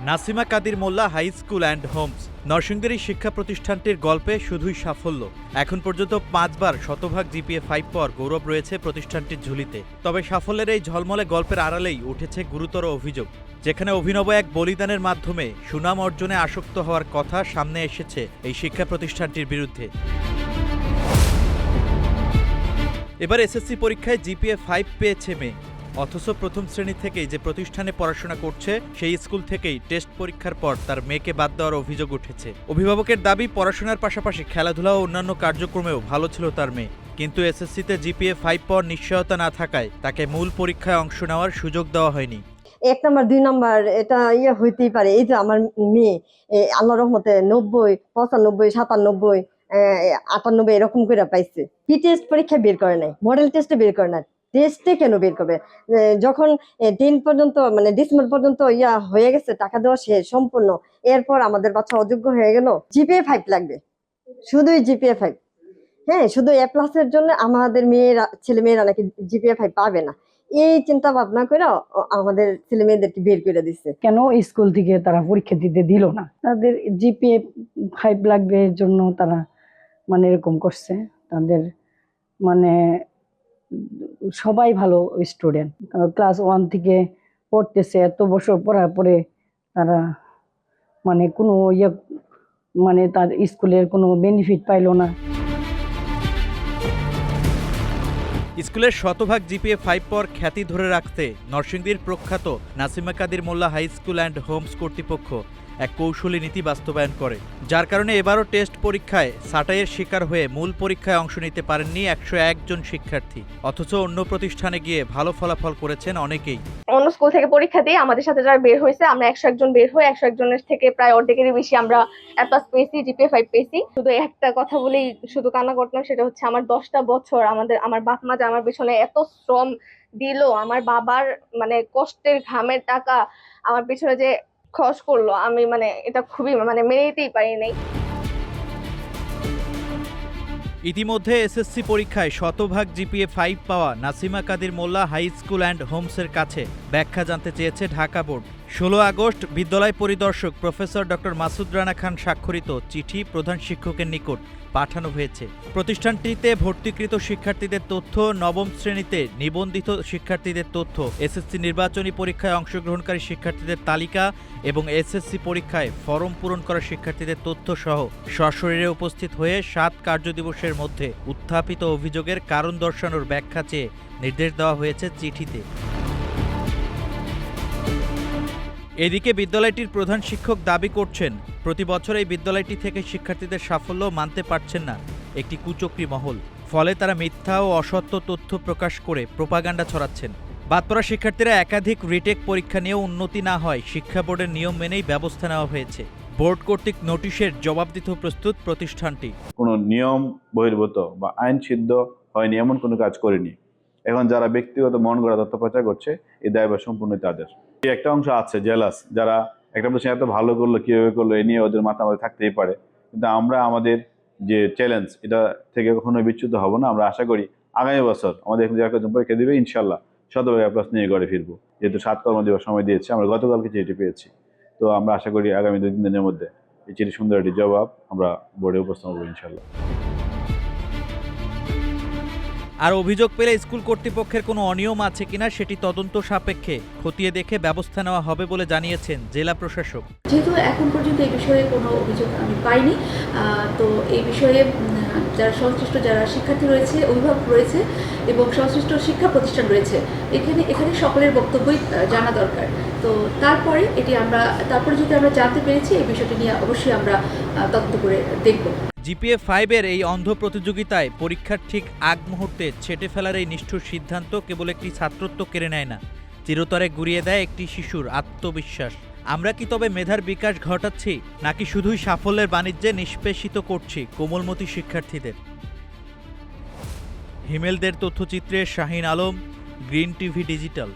Nasima Kadir Molla high school and homes নরসিংদীর এই শিক্ষা প্রতিষ্ঠানটির গল্পে শুধুই সাফল্য। এখন পর্যন্ত 5 বার শতভাগ জিপিএ 5 পাওয়ার গৌরব রয়েছে প্রতিষ্ঠানটির ঝুলিতে। তবে সাফল্যের এই ঝলমলে গল্পের আড়ালেই উঠেছে গুরুতর অভিযোগ, যেখানে অভিনব এক বলিদানের মাধ্যমে সুনাম অর্জনে আসক্ত হওয়ার কথা সামনে এসেছে এই শিক্ষা প্রতিষ্ঠানটির বিরুদ্ধে। এবার এসএসসি পরীক্ষায় জিপিএ 5 পেয়েছে মেয়ে, অথচ প্রথম শ্রেণী থেকেই যে প্রতিষ্ঠানে পড়াশোনা করছে সেই স্কুল থেকেই টেস্ট পরীক্ষার পর তার মেয়েকে বাদ দেওয়ার অভিযোগ উঠেছে। অভিভাবকের দাবি, পড়াশোনার পাশাপাশি খেলাধুলা ও অন্যান্য কার্যক্রমেও ভালো ছিল তার মেয়ে, কিন্তু এসএসসিতে জিপিএ 5 পাওয়ার নিশ্চয়তা না থাকায় তাকে মূল পরীক্ষায় অংশ নেওয়ার সুযোগ দেওয়া হয়নি। 1 নাম্বার 2 নাম্বার এটা হইতেই পারে। এই যে আমার মেয়ে আল্লাহর রহমতে 90, 95, 97, 98 এরকম করে পাইছে। কি টেস্ট পরীক্ষা বের করে নাই, মডেল টেস্টে বের করে নাই, টেস্টে কেন বের করবে? যখন 10 পর্যন্ত মানে ডিসেম্বর পর্যন্ত হয়ে গেছে, টাকা দেওয়া শেষ সম্পূর্ণ, এরপর আমাদের বাচ্চা অযোগ্য হয়ে গেল, জিপিএ 5 লাগবে, শুধুই জিপিএ 5। হ্যাঁ, শুধু এ প্লাসের জন্য আমাদের ছেলে মেয়েরা নাকি জিপিএ 5 পাবে না, এই চিন্তা ভাবনা করে আমাদের ছেলে মেয়েদেরকে বের করে দিচ্ছে। কেন স্কুল থেকে তারা পরীক্ষা দিতে দিল না? তাদের জিপিএ 5 লাগবে এর জন্য তারা মানে এরকম করছে। তাদের মানে সবাই ভালো স্টুডেন্ট, ক্লাস 1 থেকে পড়তেছে, এত বছর পড়ার পরে তারা মানে কোনো মানে তার স্কুলের কোনো বেনিফিট পাইলো না। স্কুলের শতভাগ জিপিএ 5 পাওয়ার খ্যাতি ধরে রাখতে নরসিংদীর প্রখ্যাত Nasima Kadir Molla high school and Holmes কর্তৃপক্ষ এক কৌশলী নীতি বাস্তবায়ন করে, যার কারণে এবারও টেস্ট পরীক্ষায় ছাঁটাইয়ের শিকার হয়ে মূল পরীক্ষায় অংশ নিতে পারেননি 101 জন শিক্ষার্থী। অথচ অন্য প্রতিষ্ঠানে গিয়ে ভালো ফলাফল করেছেন অনেকেই। অন্য স্কুল থেকে পরীক্ষা দিয়ে আমাদের সাথে যারা বের হয়েছে, আমরা 101 জন বের হয়ে 101 জনের থেকে প্রায় অর্ধেকেরই বেশি আমরা এ প্লাস পেয়েছি, জিপিএ 5 পেয়েছি। শুধু একটা কথা বলেই শুধু কান্না করতাম, সেটা হচ্ছে আমার 10টা বছর আমার বাপ মা যে আমার পেছনে এত শ্রম দিল, আমার বাবার মানে কষ্টের ঘামের টাকা আমার পেছনে যে খরচ করলো, আমি মানে এটা খুবই মেনে নিতেই পারি নাই। ইতিমধ্যে এসএসসি পরীক্ষায় শতভাগ জিপিএ 5 পাওয়া Nasima Kadir Molla high school and হোমসের কাছে ব্যাখ্যা জানতে চেয়েছে ঢাকা বোর্ড। 16 আগস্ট বিদ্যালয় পরিদর্শক প্রফেসর ডক্টর মাসুদ রানা খান স্বাক্ষরিত চিঠি প্রধান শিক্ষকের নিকট পাঠানো হয়েছে। প্রতিষ্ঠানটিতে ভর্তিকৃত শিক্ষার্থীদের তথ্য, নবম শ্রেণীতে নিবন্ধিত শিক্ষার্থীদের তথ্য, এসএসসি নির্বাচনী পরীক্ষায় অংশগ্রহণকারী শিক্ষার্থীদের তালিকা এবং এসএসসি পরীক্ষায় ফরম পূরণ করা শিক্ষার্থীদের তথ্য সহ সশরীরে উপস্থিত হয়ে 7 কার্যদিবসের মধ্যে উত্থাপিত অভিযোগের কারণ দর্শানোর ব্যাখ্যা চেয়ে নির্দেশ দেওয়া হয়েছে চিঠিতে। এদিকে বিদ্যালয়টির প্রধান শিক্ষক দাবি করছেন, প্রতি বছর এই বিদ্যালয়টি থেকে শিক্ষার্থীদের সাফল্য মানতে পারছেন না একটি কুচক্রী মহল, ফলে তারা মিথ্যা ও অসত্য তথ্য প্রকাশ করে প্রোপাগান্ডা ছড়াচ্ছেন। বাদ পড়া শিক্ষার্থীরা একাধিক রিটেক পরীক্ষা নিয়েও উন্নতি না হয় শিক্ষা বোর্ডের নিয়ম মেনেই ব্যবস্থা নেওয়া হয়েছে। বোর্ড কর্তৃক নোটিশের জবাব দিতে প্রস্তুত প্রতিষ্ঠানটি। কোনো নিয়ম বহির্ভূত বা আইন সিদ্ধ হয়নি এমন কোনো কাজ করেনি। এখন যারা ব্যক্তিগত মন গড়া তথ্য প্রচার করছে, এই দায়ভার সম্পূর্ণ তাদের। একটা অংশ আছে জেলাস, যারা একটা প্রতিষ্ঠান এত ভালো করলো, কিভাবে করলো, এ নিয়ে ওদের মাথা আমাদের থাকতেই পারে। কিন্তু আমরা আমাদের যে চ্যালেঞ্জ, এটা থেকে কখনো বিচ্যুত হব না। আমরা আশা করি আগামী বছর আমাদের এখানে যারা পরীক্ষা দেবে, ইনশাল্লাহ শতভাগ প্লাস নিয়ে ঘরে ফিরবো। যেহেতু 7 কর্মদিবস সময় দিয়েছে, আমরা গতকালকে চিঠি পেয়েছি, তো আমরা আশা করি আগামী 2-3 দিনের মধ্যে এই চিঠি সুন্দর একটি জবাব আমরা বোর্ডে উপস্থাপন করবো ইনশাল্লাহ। আর অভিযোগ পেলে স্কুল কর্তৃপক্ষের কোনো অনিয়ম আছে কিনা সেটি তদন্ত সাপেক্ষে খতিয়ে দেখে ব্যবস্থা নেওয়া হবে বলে জানিয়েছেন জেলা প্রশাসক। যেহেতু এখন পর্যন্ত এই বিষয়ে কোনো অভিযোগ আমি পাইনি, তো এই বিষয়ে যারা সংশ্লিষ্ট যারা শিক্ষার্থী রয়েছে, অভিভাবক রয়েছে এবং সংশ্লিষ্ট শিক্ষা প্রতিষ্ঠান রয়েছে, এখানে সকলের বক্তব্যই জানা দরকার। তো তারপরে যদি আমরা জানতে পেরেছি, এই বিষয়টি নিয়ে অবশ্যই আমরা তদন্ত করে দেখব। জিপিএ 5-এর এই অন্ধ প্রতিযোগিতায় পরীক্ষার ঠিক আগ মুহূর্তে ছেটে ফেলার এই নিষ্ঠুর সিদ্ধান্ত কেবল একটি ছাত্রত্ব কেড়ে নেয় না, চিরতরে গুঁড়িয়ে দেয় একটি শিশুর আত্মবিশ্বাস। আমরা কি তবে মেধার বিকাশ ঘটাচ্ছি, নাকি শুধুই সাফল্যের বাণিজ্যে নিষ্পেষিত করছি কোমলমতি শিক্ষার্থীদের? হিমেলদের তথ্যচিত্রে Shahin Alam, Green TV digital.